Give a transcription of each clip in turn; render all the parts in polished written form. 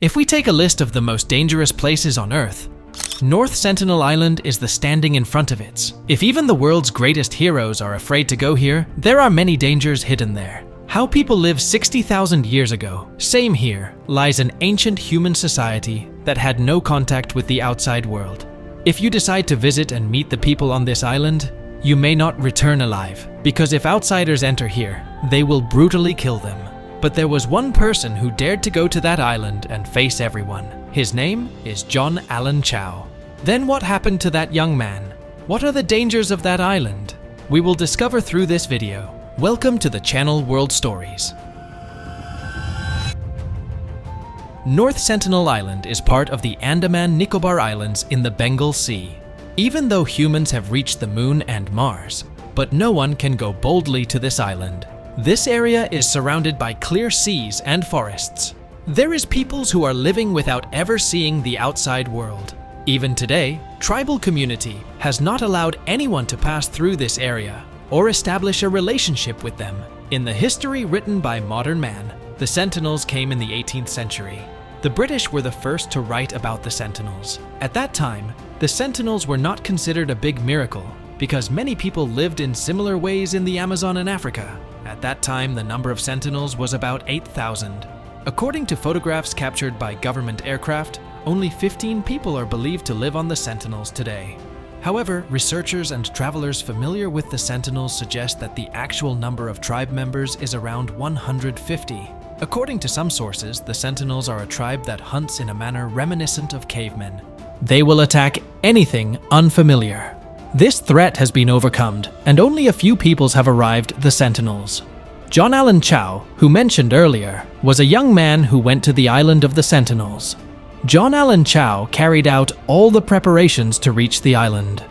If we take a list of the most dangerous places on Earth, North Sentinel Island is the standing in front of it. If even the world's greatest heroes are afraid to go here, there are many dangers hidden there. How people lived 60,000 years ago, same here, lies an ancient human society that had no contact with the outside world. If you decide to visit and meet the people on this island, you may not return alive, because if outsiders enter here, they will brutally kill them. But there was one person who dared to go to that island and face everyone. His name is John Allen Chau. Then what happened to that young man? What are the dangers of that island? We will discover through this video. Welcome to the channel World Stories. North Sentinel Island is part of the Andaman Nicobar Islands in the Bengal Sea. Even though humans have reached the Moon and Mars, but no one can go boldly to this island. This area is surrounded by clear seas and forests. There is peoples who are living without ever seeing the outside world. Even today, tribal community has not allowed anyone to pass through this area or establish a relationship with them. In the history written by modern man, the Sentinels came in the 18th century. The British were the first to write about the Sentinels. At that time, the Sentinels were not considered a big miracle because many people lived in similar ways in the Amazon and Africa. At that time, the number of Sentinels was about 8,000. According to photographs captured by government aircraft, only 15 people are believed to live on the Sentinels today. However, researchers and travelers familiar with the Sentinels suggest that the actual number of tribe members is around 150. According to some sources, the Sentinels are a tribe that hunts in a manner reminiscent of cavemen. They will attack anything unfamiliar. This threat has been overcome, and only a few peoples have arrived the Sentinels. John Allen Chau, who mentioned earlier, was a young man who went to the island of the Sentinels. John Allen Chau carried out all the preparations to reach the island.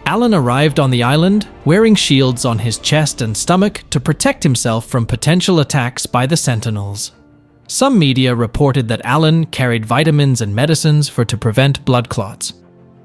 Allen arrived on the island wearing shields on his chest and stomach to protect himself from potential attacks by the Sentinels. Some media reported that Allen carried vitamins and medicines to prevent blood clots.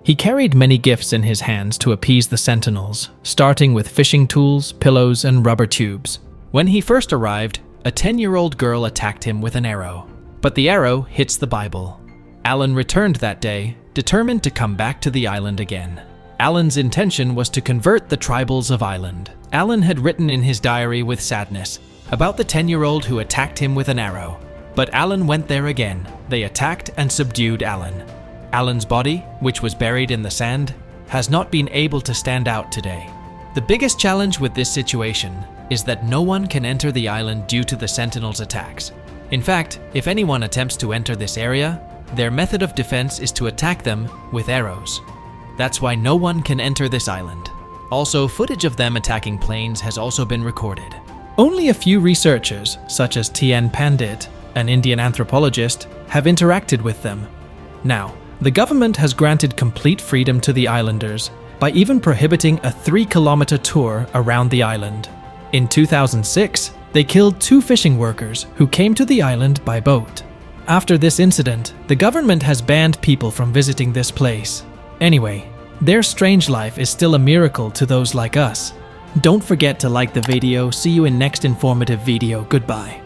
He carried many gifts in his hands to appease the Sentinels, starting with fishing tools, pillows, and rubber tubes. When he first arrived, a 10-year-old girl attacked him with an arrow, but the arrow hits the Bible. Allen returned that day, determined to come back to the island again. Allen's intention was to convert the tribals of Island. Allen had written in his diary with sadness about the 10-year-old who attacked him with an arrow. But Allen went there again. They attacked and subdued Allen. Allen's body, which was buried in the sand, has not been able to stand out today. The biggest challenge with this situation is that no one can enter the island due to the Sentinels' attacks. In fact, if anyone attempts to enter this area, their method of defense is to attack them with arrows. That's why no one can enter this island. Also, footage of them attacking planes has also been recorded. Only a few researchers, such as T.N. Pandit, an Indian anthropologist, have interacted with them. Now, the government has granted complete freedom to the islanders by even prohibiting a 3-kilometer tour around the island. In 2006, they killed 2 fishing workers who came to the island by boat. After this incident, the government has banned people from visiting this place. Anyway, their strange life is still a miracle to those like us. Don't forget to like the video. See you in next informative video. Goodbye.